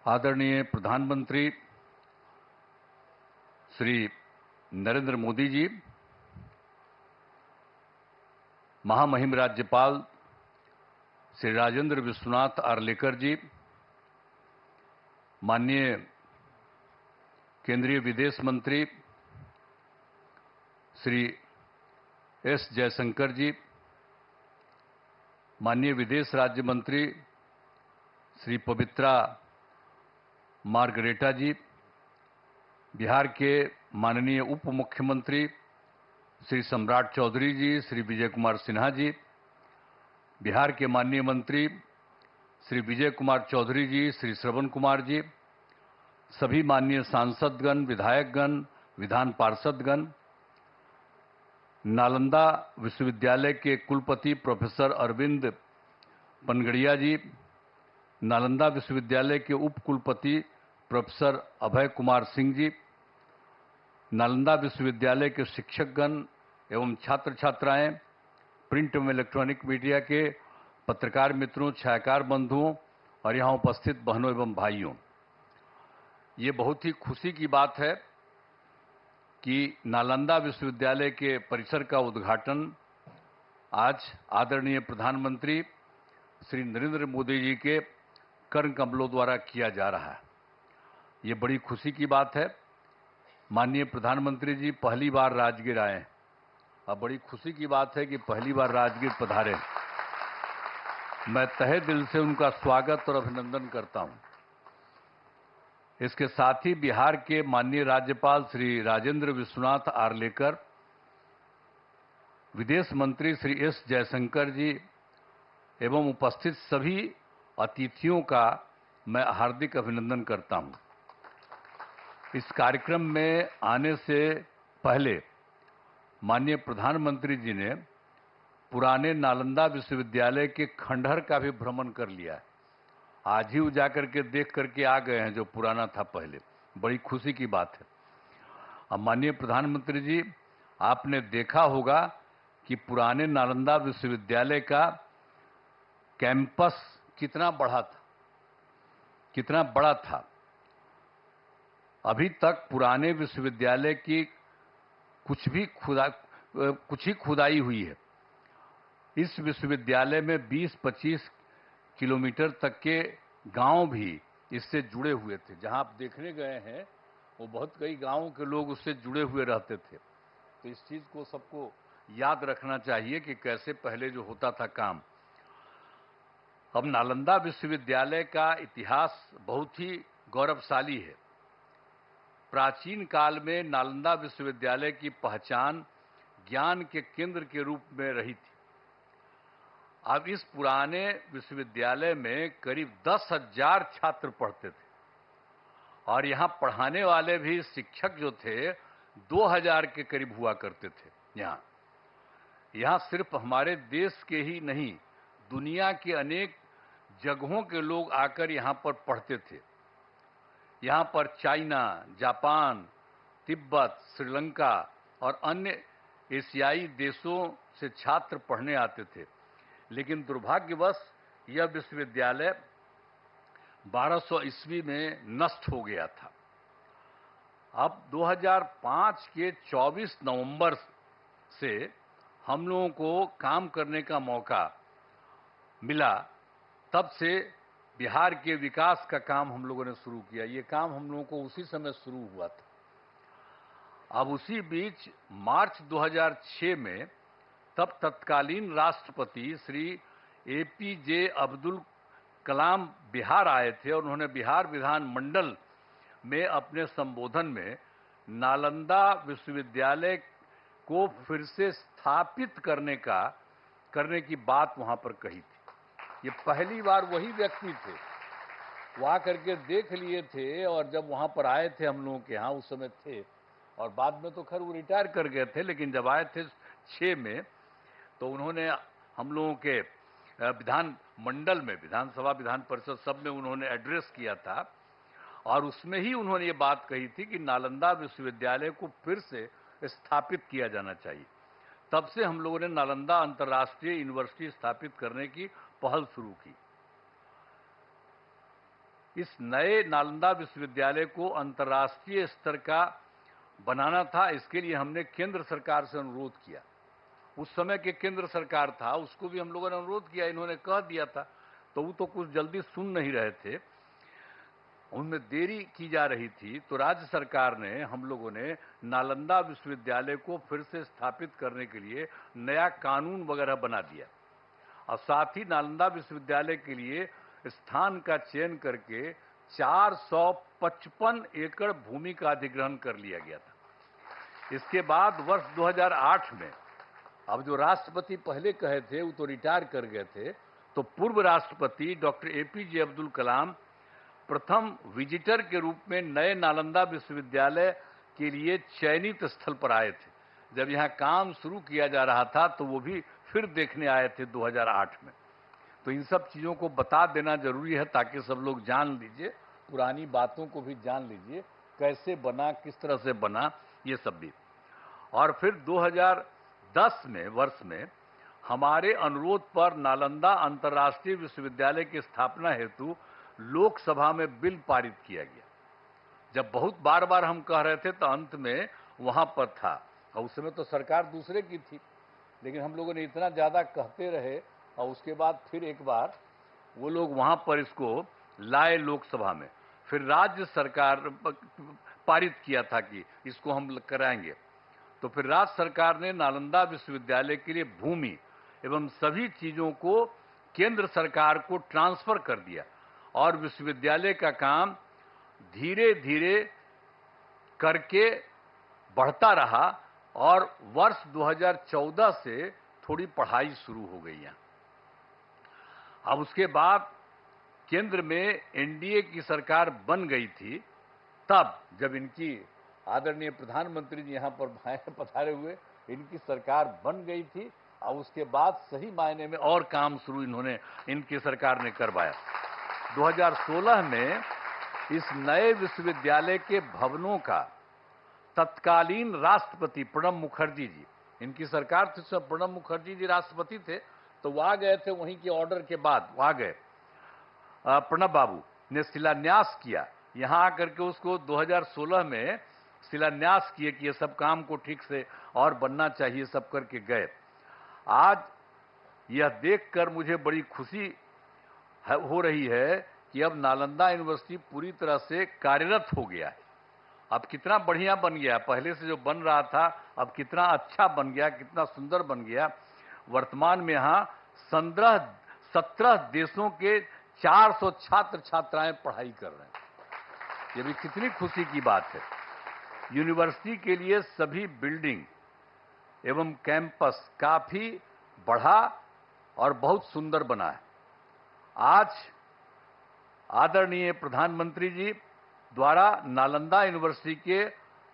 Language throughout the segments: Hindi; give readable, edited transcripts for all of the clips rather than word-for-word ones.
आदरणीय प्रधानमंत्री श्री नरेंद्र मोदी जी, महामहिम राज्यपाल श्री राजेंद्र विश्वनाथ आर्लेकर जी, माननीय केंद्रीय विदेश मंत्री श्री एस जयशंकर जी, माननीय विदेश राज्य मंत्री श्री पवित्रा मार्गरेटा जी, बिहार के माननीय उप मुख्यमंत्री श्री सम्राट चौधरी जी, श्री विजय कुमार सिन्हा जी, बिहार के माननीय मंत्री श्री विजय कुमार चौधरी जी, श्री श्रवण कुमार जी, सभी माननीय सांसदगण, विधायकगण, विधान पार्षदगण, नालंदा विश्वविद्यालय के कुलपति प्रोफेसर अरविंद पनगड़िया जी, नालंदा विश्वविद्यालय के उप कुलपति प्रोफेसर अभय कुमार सिंह जी, नालंदा विश्वविद्यालय के शिक्षकगण एवं छात्र छात्राएं, प्रिंट एवं इलेक्ट्रॉनिक मीडिया के पत्रकार मित्रों, छायाकार बंधुओं और यहां उपस्थित बहनों एवं भाइयों, ये बहुत ही खुशी की बात है कि नालंदा विश्वविद्यालय के परिसर का उद्घाटन आज आदरणीय प्रधानमंत्री श्री नरेंद्र मोदी जी के कर कमलों द्वारा किया जा रहा है। ये बड़ी खुशी की बात है। माननीय प्रधानमंत्री जी पहली बार राजगीर आए हैं। अब बड़ी खुशी की बात है कि पहली बार राजगीर पधारे। मैं तहे दिल से उनका स्वागत और अभिनंदन करता हूं। इसके साथ ही बिहार के माननीय राज्यपाल श्री राजेंद्र विश्वनाथ आर्लेकर, विदेश मंत्री श्री एस जयशंकर जी एवं उपस्थित सभी अतिथियों का मैं हार्दिक अभिनंदन करता हूं। इस कार्यक्रम में आने से पहले माननीय प्रधानमंत्री जी ने पुराने नालंदा विश्वविद्यालय के खंडहर का भी भ्रमण कर लिया है। आज ही जाकर के देख करके आ गए हैं जो पुराना था पहले। बड़ी खुशी की बात है। अब माननीय प्रधानमंत्री जी, आपने देखा होगा कि पुराने नालंदा विश्वविद्यालय का कैंपस कितना बड़ा था। अभी तक पुराने विश्वविद्यालय की कुछ ही खुदाई हुई है। इस विश्वविद्यालय में 20-25 किलोमीटर तक के गांव भी इससे जुड़े हुए थे। जहां आप देखने गए हैं वो बहुत कई गांवों के लोग उससे जुड़े हुए रहते थे। तो इस चीज को सबको याद रखना चाहिए कि कैसे पहले जो होता था काम। अब नालंदा विश्वविद्यालय का इतिहास बहुत ही गौरवशाली है। प्राचीन काल में नालंदा विश्वविद्यालय की पहचान ज्ञान के केंद्र के रूप में रही थी। अब इस पुराने विश्वविद्यालय में करीब 10,000 छात्र पढ़ते थे और यहां पढ़ाने वाले भी शिक्षक जो थे 2,000 के करीब हुआ करते थे। यहां सिर्फ हमारे देश के ही नहीं, दुनिया के अनेक जगहों के लोग आकर यहां पर पढ़ते थे। यहां पर चाइना, जापान, तिब्बत, श्रीलंका और अन्य एशियाई देशों से छात्र पढ़ने आते थे। लेकिन दुर्भाग्यवश यह विश्वविद्यालय 1200 ईस्वी में नष्ट हो गया था। अब 2005 के 24 नवंबर से हम लोगों को काम करने का मौका मिला। तब से बिहार के विकास का काम हम लोगों ने शुरू किया। ये काम हम लोगों को उसी समय शुरू हुआ था। अब उसी बीच मार्च 2006 में तब तत्कालीन राष्ट्रपति श्री APJ अब्दुल कलाम बिहार आए थे और उन्होंने बिहार विधान मंडल में अपने संबोधन में नालंदा विश्वविद्यालय को फिर से स्थापित करने की बात वहां पर कही थी। ये पहली बार वही व्यक्ति थे, वो आकर के देख लिए थे और जब वहां पर आए थे हम लोगों के यहाँ उस समय थे और बाद में तो खैर वो रिटायर कर गए थे। लेकिन जब आए थे 6 में तो उन्होंने हम लोगों के विधान मंडल में, विधानसभा, विधान परिषद सब में उन्होंने एड्रेस किया था और उसमें ही उन्होंने ये बात कही थी कि नालंदा विश्वविद्यालय को फिर से स्थापित किया जाना चाहिए। तब से हम लोगों ने नालंदा अंतर्राष्ट्रीय यूनिवर्सिटी स्थापित करने की पहल शुरू की। इस नए नालंदा विश्वविद्यालय को अंतर्राष्ट्रीय स्तर का बनाना था। इसके लिए हमने केंद्र सरकार से अनुरोध किया। उस समय के केंद्र सरकार था, उसको भी हम लोगों ने अनुरोध किया, इन्होंने कह दिया था, तो वो तो कुछ जल्दी सुन नहीं रहे थे, उनमें देरी की जा रही थी। तो राज्य सरकार ने, हम लोगों ने नालंदा विश्वविद्यालय को फिर से स्थापित करने के लिए नया कानून वगैरह बना दिया और साथ ही नालंदा विश्वविद्यालय के लिए स्थान का चयन करके 455 एकड़ भूमि का अधिग्रहण कर लिया गया था। इसके बाद वर्ष 2008 में, अब जो राष्ट्रपति पहले कहे थे वो तो रिटायर कर गए थे, तो पूर्व राष्ट्रपति डॉक्टर एपीजे अब्दुल कलाम प्रथम विजिटर के रूप में नए नालंदा विश्वविद्यालय के लिए चयनित स्थल पर आए थे। जब यहाँ काम शुरू किया जा रहा था तो वो भी फिर देखने आए थे 2008 में। तो इन सब चीज़ों को बता देना जरूरी है ताकि सब लोग जान लीजिए, पुरानी बातों को भी जान लीजिए, कैसे बना, किस तरह से बना, ये सब भी। और फिर 2010 में वर्ष में हमारे अनुरोध पर नालंदा अंतर्राष्ट्रीय विश्वविद्यालय की स्थापना हेतु लोकसभा में बिल पारित किया गया। जब बहुत बार बार हम कह रहे थे तो अंत में वहां पर था, और उस समय तो सरकार दूसरे की थी, लेकिन हम लोगों ने इतना ज़्यादा कहते रहे और उसके बाद फिर एक बार वो लोग वहां पर इसको लाए लोकसभा में, फिर राज्य सरकार पारित किया था कि इसको हम कराएंगे। तो फिर राज्य सरकार ने नालंदा विश्वविद्यालय के लिए भूमि एवं सभी चीज़ों को केंद्र सरकार को ट्रांसफर कर दिया और विश्वविद्यालय का काम धीरे धीरे करके बढ़ता रहा और वर्ष 2014 से थोड़ी पढ़ाई शुरू हो गई यहाँ। अब उसके बाद केंद्र में एनडीए की सरकार बन गई थी, तब जब इनकी आदरणीय प्रधानमंत्री जी यहाँ पर पधारे हुए, इनकी सरकार बन गई थी और उसके बाद सही मायने में और काम शुरू इन्होंने, इनकी सरकार ने करवाया। 2016 में इस नए विश्वविद्यालय के भवनों का तत्कालीन राष्ट्रपति प्रणब मुखर्जी जी, इनकी सरकार थी, सब प्रणब मुखर्जी जी राष्ट्रपति थे, तो वो आ गए थे, वहीं के ऑर्डर के बाद वो आ गए। प्रणब बाबू ने शिलान्यास किया, यहाँ आकर के उसको 2016 में शिलान्यास किए कि ये सब काम को ठीक से और बनना चाहिए, सब करके गए। आज यह देखकर मुझे बड़ी खुशी हो रही है कि अब नालंदा यूनिवर्सिटी पूरी तरह से कार्यरत हो गया है। अब कितना बढ़िया बन गया, पहले से जो बन रहा था अब कितना अच्छा बन गया, कितना सुंदर बन गया। वर्तमान में यहाँ 17 देशों के 400 छात्र छात्राएं पढ़ाई कर रहे हैं। ये भी कितनी खुशी की बात है। यूनिवर्सिटी के लिए सभी बिल्डिंग एवं कैंपस काफी बढ़ा और बहुत सुंदर बना है। आज आदरणीय प्रधानमंत्री जी द्वारा नालंदा यूनिवर्सिटी के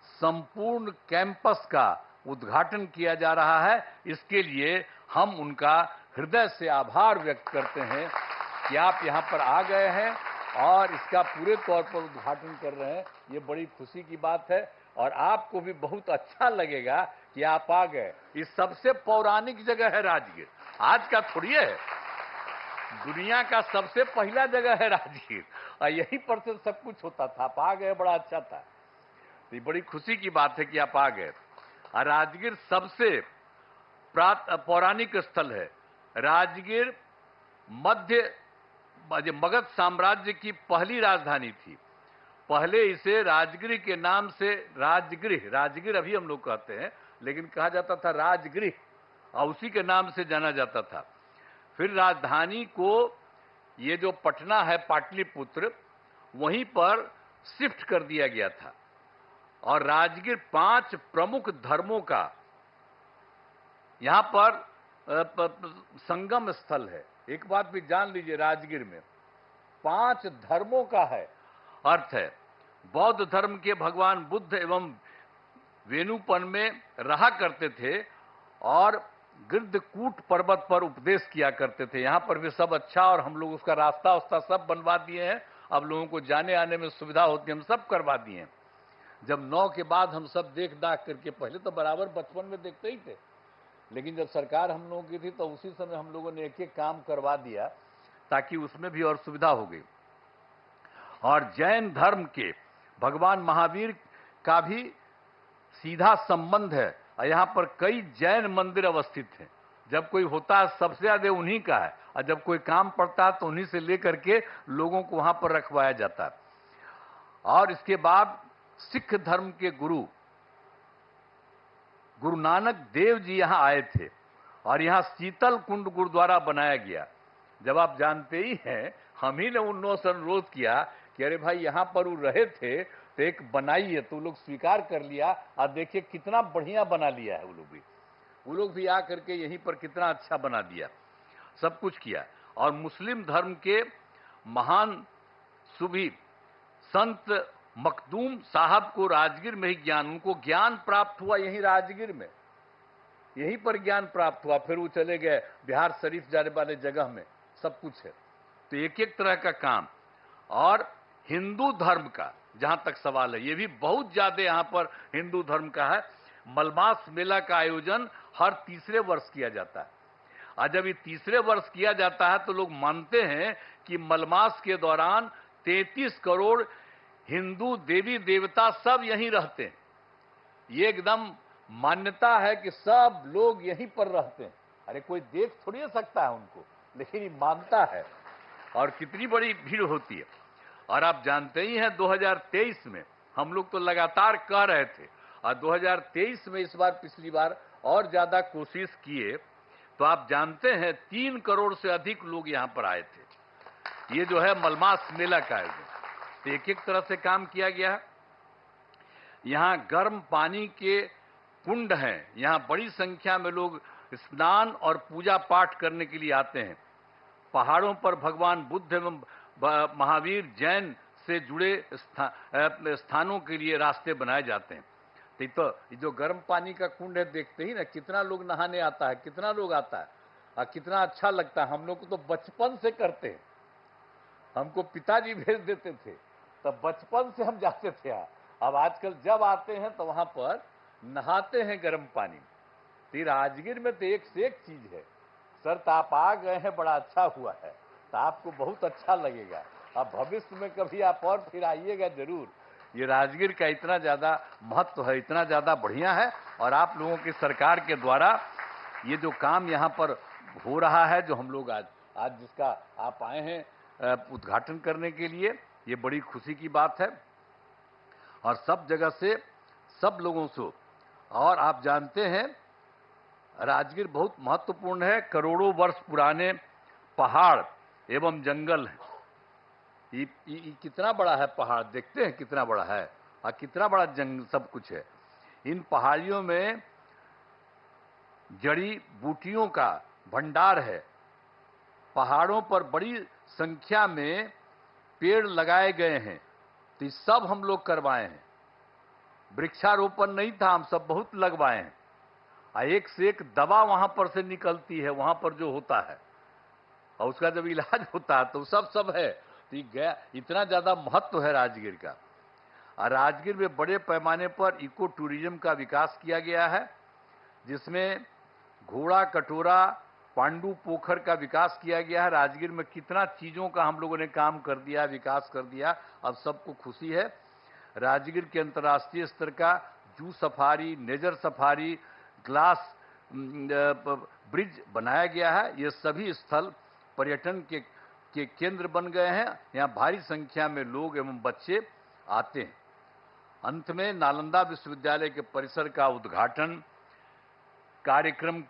संपूर्ण कैंपस का उद्घाटन किया जा रहा है। इसके लिए हम उनका हृदय से आभार व्यक्त करते हैं कि आप यहाँ पर आ गए हैं और इसका पूरे तौर पर उद्घाटन कर रहे हैं। ये बड़ी खुशी की बात है और आपको भी बहुत अच्छा लगेगा कि आप आ गए। ये सबसे पौराणिक जगह है राजगीर, आज का थोड़ी है, दुनिया का सबसे पहला जगह है राजगीर और यहीं पर से सब कुछ होता था। आप आ गए, बड़ा अच्छा था। तो ये बड़ी खुशी की बात है कि आप आ गए। और राजगीर सबसे पौराणिक स्थल है। राजगीर मगध साम्राज्य की पहली राजधानी थी। पहले इसे राजगृह के नाम से, राजगीर अभी हम लोग कहते हैं, लेकिन कहा जाता था राजगृह और उसी के नाम से जाना जाता था। फिर राजधानी को, ये जो पटना है पाटलिपुत्र, वहीं पर शिफ्ट कर दिया गया था और राजगीर 5 प्रमुख धर्मों का यहां पर संगम स्थल है। एक बात भी जान लीजिए, राजगीर में 5 धर्मों का है अर्थ है। बौद्ध धर्म के भगवान बुद्ध एवं वेणुपन में रहा करते थे और गिरधकूट पर्वत पर उपदेश किया करते थे। यहाँ पर भी सब अच्छा, और हम लोग उसका रास्ता सब बनवा दिए हैं। अब लोगों को जाने आने में सुविधा होती है, हम सब करवा दिए हैं। जब 9 के बाद हम सब देख दाख करके, पहले तो बराबर बचपन में देखते ही थे, लेकिन जब सरकार हम लोगों की थी तो उसी समय हम लोगों ने एक एक काम करवा दिया ताकि उसमें भी और सुविधा हो गई। और जैन धर्म के भगवान महावीर का भी सीधा संबंध है। और यहाँ पर कई जैन मंदिर अवस्थित हैं। जब कोई होता है सबसे ज्यादा उन्हीं का है, और जब कोई काम पड़ता है तो उन्हीं से लेकर के लोगों को वहां पर रखवाया जाता है। और इसके बाद सिख धर्म के गुरु नानक देव जी यहां आए थे, और यहां शीतल कुंड गुरुद्वारा बनाया गया। जब आप जानते ही हैं, हम ही ने उनसे अनुरोध किया कि अरे भाई यहां पर वो रहे थे तो एक बनाइए, तो लोग स्वीकार कर लिया। और देखिए कितना बढ़िया बना लिया है वो लोग भी आकर के यहीं पर कितना अच्छा बना दिया, सब कुछ किया। और मुस्लिम धर्म के महान सूफी संत मखदूम साहब को राजगीर में ही उनको ज्ञान प्राप्त हुआ, यहीं राजगीर में, यहीं पर ज्ञान प्राप्त हुआ। फिर वो चले गए बिहार शरीफ जाने वाले जगह में, सब कुछ है। तो एक एक तरह का काम। और हिंदू धर्म का जहां तक सवाल है, ये भी बहुत ज्यादा यहां पर हिंदू धर्म का है। मलमास मेला का आयोजन हर तीसरे वर्ष किया जाता है। और जब ये तीसरे वर्ष किया जाता है तो लोग मानते हैं कि मलमास के दौरान 33 करोड़ हिंदू देवी देवता सब यहीं रहते हैं। ये एकदम मान्यता है कि सब लोग यहीं पर रहते हैं। अरे कोई देख थोड़ी सकता है उनको, लेकिन ये मानता है। और कितनी बड़ी भीड़ होती है। और आप जानते ही हैं 2023 में हम लोग तो लगातार कह रहे थे, और 2023 में इस बार पिछली बार और ज्यादा कोशिश किए, तो आप जानते हैं 3 करोड़ से अधिक लोग यहां पर आए थे। ये जो है मलमास मेला का आयोजन, तो एक एक तरह से काम किया गया है। यहां गर्म पानी के कुंड हैं, यहां बड़ी संख्या में लोग स्नान और पूजा पाठ करने के लिए आते हैं। पहाड़ों पर भगवान बुद्ध एवं महावीर जैन से जुड़े स्थानों के लिए रास्ते बनाए जाते हैं। तो ये जो गर्म पानी का कुंड है, देखते ही ना कितना लोग नहाने आता है, कितना लोग आता है, और कितना अच्छा लगता है। हम लोग को तो बचपन से करते हैं, हमको पिताजी भेज देते थे, तब बचपन से हम जाते थे। अब आजकल जब आते हैं तो वहां पर नहाते हैं गर्म पानी। तो राजगीर में तो एक से एक चीज है। सर तो आप आ गए हैं, बड़ा अच्छा हुआ है, तो आपको बहुत अच्छा लगेगा। अब भविष्य में कभी आप और फिर आइएगा जरूर। ये राजगीर का इतना ज्यादा महत्व है, इतना ज्यादा बढ़िया है। और आप लोगों की सरकार के द्वारा ये जो काम यहाँ पर हो रहा है, जो हम लोग आज जिसका आप आए हैं उद्घाटन करने के लिए, ये बड़ी खुशी की बात है। और सब जगह से सब लोगों से। और आप जानते हैं राजगीर बहुत महत्वपूर्ण है। करोड़ों वर्ष पुराने पहाड़ एवं जंगल है। ये कितना बड़ा है पहाड़, देखते हैं कितना बड़ा है, और कितना बड़ा जंगल, सब कुछ है। इन पहाड़ियों में जड़ी बूटियों का भंडार है। पहाड़ों पर बड़ी संख्या में पेड़ लगाए गए हैं, तो सब हम लोग करवाए हैं। वृक्षारोपण नहीं था, हम सब बहुत लगवाए हैं। और एक से एक दवा वहां पर से निकलती है, वहां पर जो होता है, और उसका जब इलाज होता है तो सब है। तो गया इतना ज्यादा महत्व है राजगीर का। और राजगीर में बड़े पैमाने पर इको टूरिज्म का विकास किया गया है, जिसमें घोड़ा कटोरा पांडु पोखर का विकास किया गया है। राजगीर में कितना चीजों का हम लोगों ने काम कर दिया, विकास कर दिया, अब सबको खुशी है। राजगीर के अंतर्राष्ट्रीय स्तर का zoo safari, nature safari, glass bridge बनाया गया है। ये सभी स्थल पर्यटन के केंद्र बन गए हैं। यहाँ भारी संख्या में लोग एवं बच्चे आते हैं। अंत में नालंदा विश्वविद्यालय के परिसर का उद्घाटन कार्यक्रम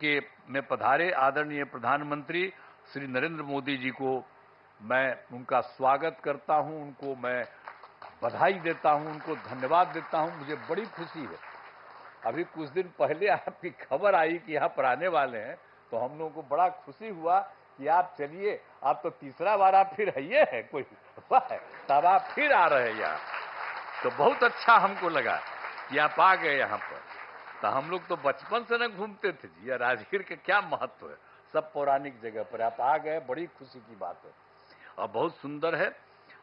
में पधारे आदरणीय प्रधानमंत्री श्री नरेंद्र मोदी जी को मैं उनका स्वागत करता हूं, उनको मैं बधाई देता हूं, उनको धन्यवाद देता हूं। मुझे बड़ी खुशी है। अभी कुछ दिन पहले आपकी खबर आई कि यहाँ पर आने वाले हैं, तो हम लोगों को बड़ा खुशी हुआ कि आप चलिए, आप तो तीसरा बार आप फिर आइए हैं, कोई तब आप फिर आ रहे हैं यहाँ, तो बहुत अच्छा हमको लगा कि आप आ गए यहाँ पर। तो हम लोग तो बचपन से न घूमते थे जी, राजगीर का क्या महत्व है, सब पौराणिक जगह पर आप आ गए, बड़ी खुशी की बात है और बहुत सुंदर है।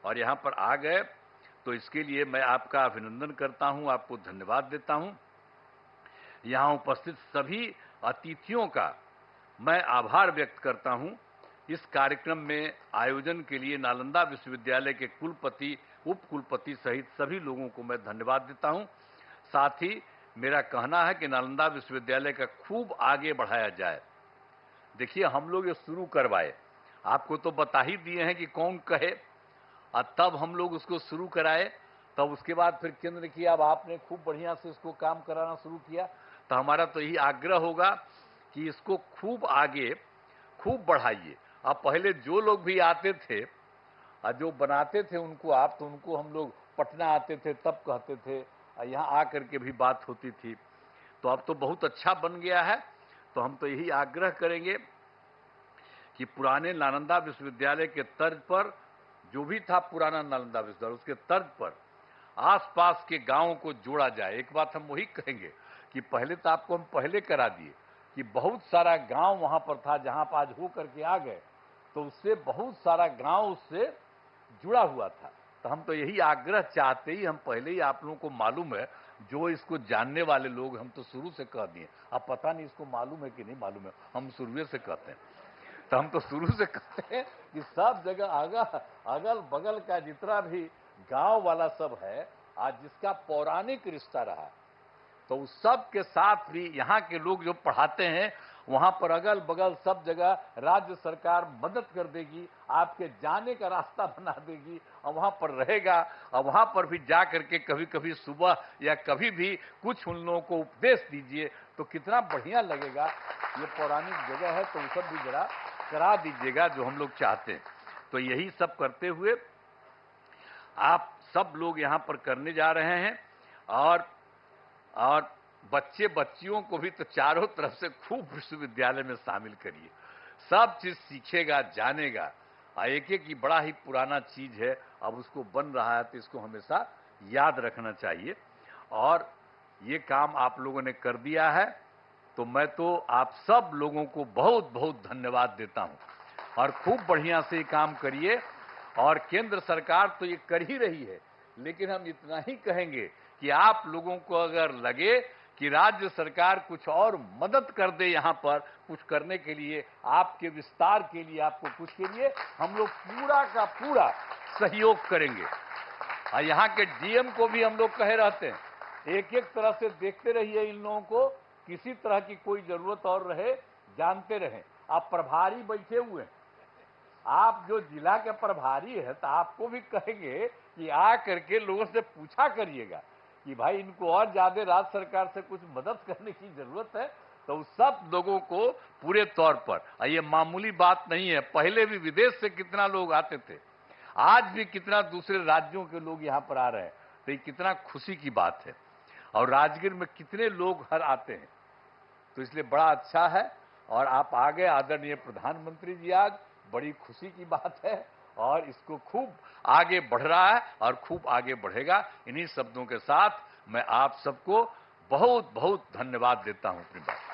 और यहाँ पर आ गए तो इसके लिए मैं आपका अभिनंदन करता हूँ, आपको धन्यवाद देता हूँ। यहाँ उपस्थित सभी अतिथियों का मैं आभार व्यक्त करता हूँ। इस कार्यक्रम में आयोजन के लिए नालंदा विश्वविद्यालय के कुलपति, उप कुलपति सहित सभी लोगों को मैं धन्यवाद देता हूं। साथ ही मेरा कहना है कि नालंदा विश्वविद्यालय का खूब आगे बढ़ाया जाए। देखिए, हम लोग ये शुरू करवाए, आपको तो बता ही दिए हैं कि कौन कहे, और तब हम लोग उसको शुरू कराए, तब उसके बाद फिर केंद्र किया, अब आपने खूब बढ़िया से इसको काम कराना शुरू किया। तो हमारा तो यही आग्रह होगा कि इसको खूब आगे खूब बढ़ाइए। अब पहले जो लोग भी आते थे और जो बनाते थे उनको आप, तो उनको हम लोग पटना आते थे तब कहते थे, और यहाँ आकर के भी बात होती थी। तो अब तो बहुत अच्छा बन गया है। तो हम तो यही आग्रह करेंगे कि पुराने नालंदा विश्वविद्यालय के तर्ज पर, जो भी था पुराना नालंदा विश्वविद्यालय, उसके तर्ज पर आसपास के गांवों को जोड़ा जाए। एक बात हम वही कहेंगे कि पहले तो आपको हम पहले करा दिए कि बहुत सारा गांव वहां पर था, जहां पर आज हो करके आ गए, तो उससे बहुत सारा गांव उससे जुड़ा हुआ था। तो हम तो यही आग्रह चाहते ही, हम पहले ही आप लोगों को मालूम है, जो इसको जानने वाले लोग, हम तो शुरू से कह दिए। अब पता नहीं इसको मालूम है कि नहीं मालूम है, हम शुरू से कहते हैं। तो हम तो शुरू से कहते हैं कि सब जगह अगल बगल का जितना भी गांव वाला सब है, आज जिसका पौराणिक रिश्ता रहा, तो उस सब के साथ भी यहाँ के लोग जो पढ़ाते हैं, वहां पर अगल बगल सब जगह राज्य सरकार मदद कर देगी, आपके जाने का रास्ता बना देगी, और वहां पर रहेगा। और वहां पर भी जा करके कभी कभी सुबह या कभी भी कुछ उन लोगों को उपदेश दीजिए, तो कितना बढ़िया लगेगा। ये पौराणिक जगह है, तो वो सब भी जरा करा दीजिएगा जो हम लोग चाहते हैं। तो यही सब करते हुए आप सब लोग यहाँ पर करने जा रहे हैं, और बच्चे बच्चियों को भी तो चारों तरफ से खूब विश्वविद्यालय में शामिल करिए। सब चीज सीखेगा, जानेगा। एक एक की बड़ा ही पुराना चीज है, अब उसको बन रहा है, तो इसको हमेशा याद रखना चाहिए। और ये काम आप लोगों ने कर दिया है, तो मैं तो आप सब लोगों को बहुत बहुत धन्यवाद देता हूं। और खूब बढ़िया से ये काम करिए। और केंद्र सरकार तो ये कर ही रही है, लेकिन हम इतना ही कहेंगे कि आप लोगों को अगर लगे कि राज्य सरकार कुछ और मदद कर दे, यहाँ पर कुछ करने के लिए, आपके विस्तार के लिए, आपको कुछ के लिए, हम लोग पूरा का पूरा सहयोग करेंगे। और यहाँ के डीएम को भी हम लोग कहे रहते हैं, एक एक तरह से देखते रहिए इन लोगों को, किसी तरह की कोई जरूरत और रहे, जानते रहें। आप प्रभारी बैठे हुए हैं, आप जो जिला के प्रभारी है, तो आपको भी कहेंगे कि आ करके लोगों से पूछा करिएगा कि भाई इनको और ज्यादा राज्य सरकार से कुछ मदद करने की जरूरत है। तो उस सब लोगों को पूरे तौर पर, ये मामूली बात नहीं है, पहले भी विदेश से कितना लोग आते थे, आज भी कितना दूसरे राज्यों के लोग यहाँ पर आ रहे हैं, तो ये कितना खुशी की बात है। और राजगीर में कितने लोग हर आते हैं, तो इसलिए बड़ा अच्छा है। और आप आ गए आदरणीय प्रधानमंत्री जी, आज बड़ी खुशी की बात है, और इसको खूब आगे बढ़ रहा है और खूब आगे बढ़ेगा। इन्हीं शब्दों के साथ मैं आप सबको बहुत बहुत धन्यवाद देता हूं अपनी बात।